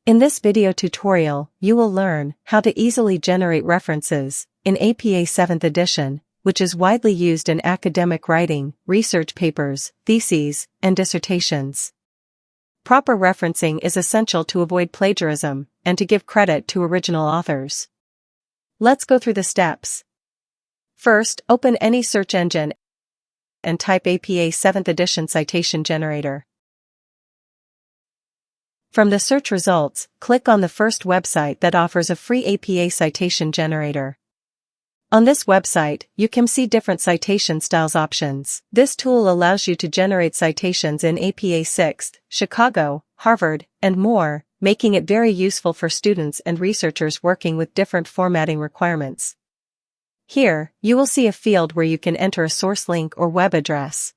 In this video tutorial, you will learn how to easily generate references in APA 7th edition, which is widely used in academic writing, research papers, theses, and dissertations. Proper referencing is essential to avoid plagiarism and to give credit to original authors. Let's go through the steps. First, open any search engine and type APA 7th edition citation generator. From the search results, click on the first website that offers a free APA citation generator. On this website, you can see different citation styles options. This tool allows you to generate citations in APA 6th, Chicago, Harvard, and more, making it very useful for students and researchers working with different formatting requirements. Here, you will see a field where you can enter a source link or web address.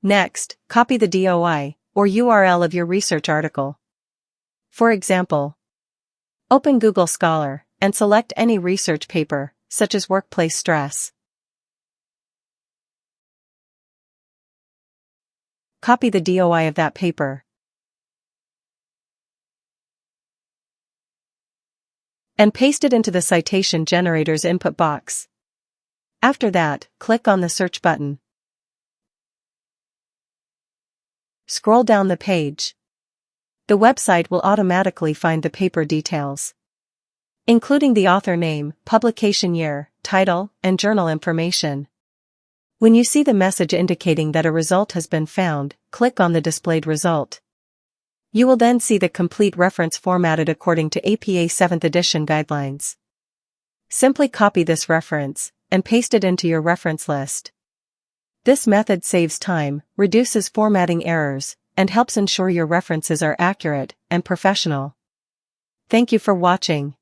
Next, copy the DOI, or URL of your research article. For example, open Google Scholar and select any research paper, such as workplace stress. Copy the DOI of that paper and paste it into the citation generator's input box. After that, click on the search button. Scroll down the page. The website will automatically find the paper details, including the author name, publication year, title, and journal information. When you see the message indicating that a result has been found, click on the displayed result. You will then see the complete reference formatted according to APA 7th edition guidelines. Simply copy this reference and paste it into your reference list. This method saves time, reduces formatting errors, and helps ensure your references are accurate and professional. Thank you for watching.